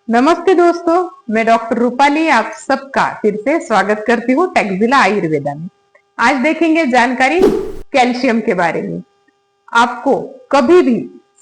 नमस्ते दोस्तों, मैं डॉक्टर रूपाली आप सबका फिर से स्वागत करती हूँ टेक्जिला आयुर्वेदा में। आज देखेंगे जानकारी कैल्शियम के बारे में। आपको कभी भी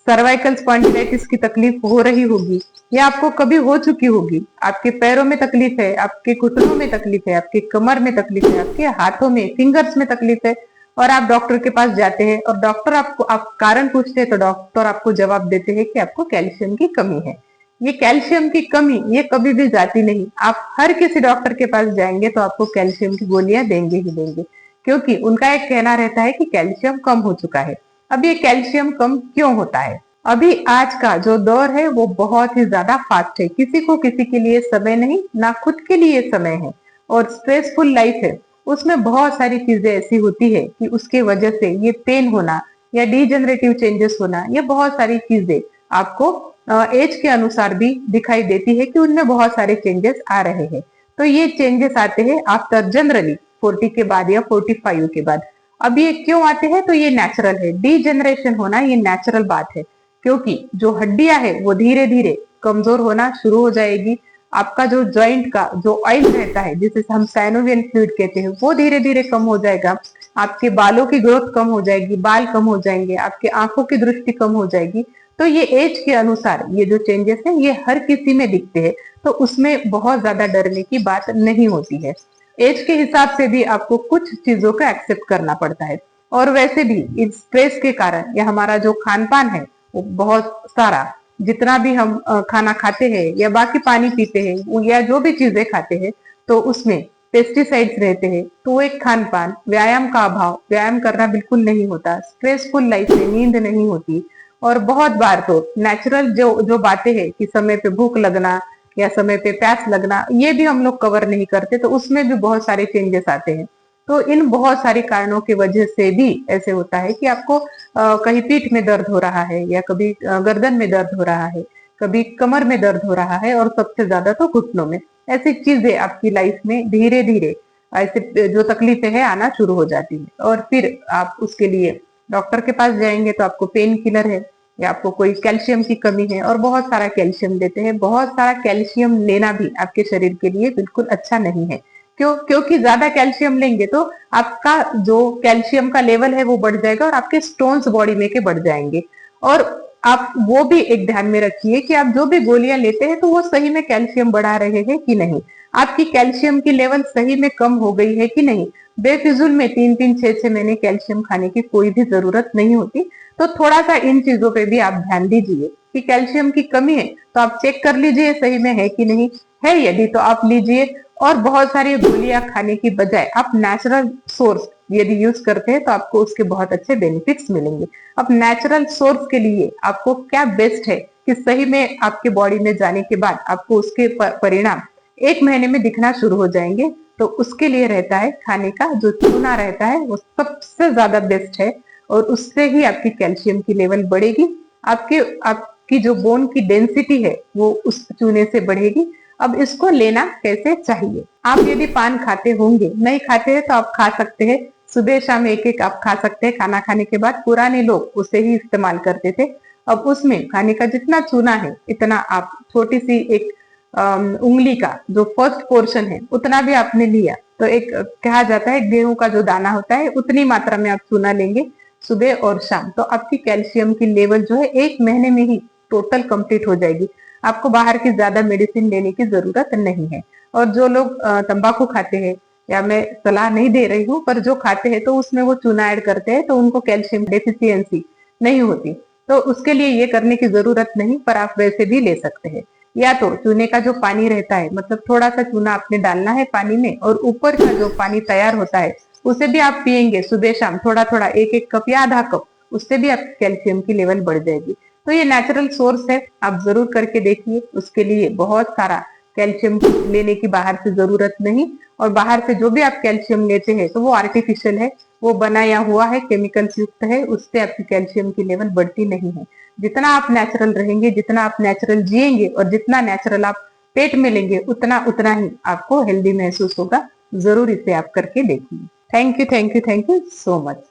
सर्वाइकल स्पॉन्डिलाइटिस की तकलीफ हो रही होगी या आपको कभी हो चुकी होगी, आपके पैरों में तकलीफ है, आपके घुटनों में तकलीफ है, आपके कमर में तकलीफ है, आपके हाथों में फिंगर्स में तकलीफ है और आप डॉक्टर के पास जाते हैं और डॉक्टर आपको आप कारण पूछते हैं तो डॉक्टर आपको जवाब देते हैं कि आपको कैल्शियम की कमी है। ये कैल्शियम की कमी ये कभी भी जाती नहीं। आप हर किसी डॉक्टर के पास जाएंगे तो आपको कैल्शियम की गोलियां देंगे ही देंगे, क्योंकि उनका एक कहना रहता है कि कैल्शियम कम हो चुका है। अब ये कैल्शियम कम क्यों होता है? अभी आज का जो दौर है वो बहुत ही ज्यादा फास्ट है। किसी को किसी के लिए समय नहीं, ना खुद के लिए समय है और स्ट्रेसफुल लाइफ है। उसमें बहुत सारी चीजें ऐसी होती है कि उसके वजह से ये पेन होना या डीजेनरेटिव चेंजेस होना, ये बहुत सारी चीजें आपको एज के अनुसार भी दिखाई देती है कि उनमें बहुत सारे चेंजेस आ रहे हैं। तो ये चेंजेस आते हैं आफ्टर जनरली 40 के बाद या 45 के बाद। अब ये क्यों आते हैं? तो ये नेचुरल है। डीजेनरेशन होना ये नेचुरल बात है, क्योंकि जो हड्डियां है वो धीरे धीरे कमजोर होना शुरू हो जाएगी। आपका जो जॉइंट का जो ऑयल रहता है, जिसे हम साइनोवियल फ्लूइड कहते हैं, वो धीरे धीरे कम हो जाएगा। आपके बालों की ग्रोथ कम हो जाएगी, बाल कम हो जाएंगे, आपके आंखों की दृष्टि कम हो जाएगी। तो ये एज के अनुसार ये जो चेंजेस है ये हर किसी में दिखते हैं, तो उसमें बहुत ज्यादा डरने की बात नहीं होती है। एज के हिसाब से भी आपको कुछ चीजों का एक्सेप्ट करना पड़ता है। और वैसे भी इस स्ट्रेस के कारण या हमारा जो खान पान है वो बहुत सारा, जितना भी हम खाना खाते हैं या बाकी पानी पीते हैं या जो भी चीजें खाते हैं, तो उसमें पेस्टिसाइड्स रहते हैं। तो वो एक खान पान, व्यायाम का अभाव, व्यायाम करना बिल्कुल नहीं होता, स्ट्रेसफुल लाइफ में नींद नहीं होती, और बहुत बार तो नेचुरल जो जो बातें हैं कि समय पे भूख लगना या समय पे प्यास लगना, ये भी हम लोग कवर नहीं करते, तो उसमें भी बहुत सारे चेंजेस आते हैं। तो इन बहुत सारी कारणों की वजह से भी ऐसे होता है कि आपको कहीं पीठ में दर्द हो रहा है या कभी गर्दन में दर्द हो रहा है, कभी कमर में दर्द हो रहा है और सबसे ज्यादा तो घुटनों में। ऐसी चीजें आपकी लाइफ में धीरे धीरे ऐसे जो तकलीफें हैं आना शुरू हो जाती है और फिर आप उसके लिए डॉक्टर के पास जाएंगे तो आपको पेन किलर है या आपको कोई कैल्शियम की कमी है और बहुत सारा कैल्शियम देते हैं। बहुत सारा कैल्शियम लेना भी आपके शरीर के लिए बिल्कुल अच्छा नहीं है। क्यों? क्योंकि ज्यादा कैल्शियम लेंगे तो आपका जो कैल्शियम का लेवल है वो बढ़ जाएगा और आपके स्टोन्स बॉडी में के बढ़ जाएंगे। और आप वो भी एक ध्यान में रखिए कि आप जो भी गोलियां लेते हैं तो वो सही में कैल्शियम बढ़ा रहे हैं कि नहीं, आपकी कैल्शियम की लेवल सही में कम हो गई है कि नहीं। बेफिजुल में 3-3, 6-6 महीने कैल्शियम खाने की कोई भी जरूरत नहीं होती। तो थोड़ा सा इन चीजों पे भी आप ध्यान दीजिए कि कैल्शियम की कमी है तो आप चेक कर लीजिए सही में है कि नहीं है। यदि तो आप लीजिए, और बहुत सारी गोलियां खाने की बजाय आप नेचुरल सोर्स यदि यूज करते हैं तो आपको उसके बहुत अच्छे बेनिफिट्स मिलेंगे। अब नेचुरल सोर्स के लिए आपको क्या बेस्ट है कि सही में आपके बॉडी में जाने के बाद आपको उसके परिणाम 1 महीने में दिखना शुरू हो जाएंगे। तो उसके लिए रहता है खाने का जो चूना रहता है वो सबसे ज्यादा बेस्ट है और उससे ही आपकी कैल्शियम की लेवल बढ़ेगी। आपकी जो बोन की डेंसिटी है वो उस चूने से बढ़ेगी। अब इसको लेना कैसे चाहिए? आप यदि पान खाते होंगे, नहीं खाते हैं तो आप खा सकते हैं, सुबह शाम एक एक आप खा सकते हैं खाना खाने के बाद। पुराने लोग उसे ही इस्तेमाल करते थे। अब उसमें खाने का जितना चूना है इतना आप छोटी सी एक उंगली का जो फर्स्ट पोर्शन है उतना भी आपने लिया तो एक कहा जाता है गेहूं का जो दाना होता है उतनी मात्रा में आप चूना लेंगे सुबह और शाम, तो आपकी कैल्शियम की लेवल जो है 1 महीने में ही टोटल कंप्लीट हो जाएगी। आपको बाहर की ज्यादा मेडिसिन लेने की जरूरत नहीं है। और जो लोग तंबाकू खाते हैं, या मैं सलाह नहीं दे रही हूँ, पर जो खाते हैं तो उसमें वो चूना ऐड करते हैं तो उनको कैल्शियम डेफिशिएंसी नहीं होती, तो उसके लिए ये करने की जरूरत नहीं, पर आप वैसे भी ले सकते हैं। या तो चूने का जो पानी रहता है, मतलब थोड़ा सा चूना आपने डालना है पानी में और ऊपर का जो पानी तैयार होता है उसे भी आप पिएंगे सुबह शाम थोड़ा थोड़ा, एक एक कप या आधा कप, उससे भी आपकी कैल्शियम की लेवल बढ़ जाएगी। तो ये नेचुरल सोर्स है, आप जरूर करके देखिए। उसके लिए बहुत सारा कैल्शियम लेने की बाहर से जरूरत नहीं, और बाहर से जो भी आप कैल्शियम लेते हैं तो वो आर्टिफिशियल है, वो बनाया हुआ है, केमिकल्स युक्त है, उससे आपकी कैल्शियम की लेवल बढ़ती नहीं है। जितना आप नेचुरल रहेंगे, जितना आप नेचुरल जिएंगे और जितना नेचुरल आप पेट में लेंगे उतना उतना ही आपको हेल्दी महसूस होगा। जरूर इसे आप करके देखिए। Thank you, thank you, thank you so much.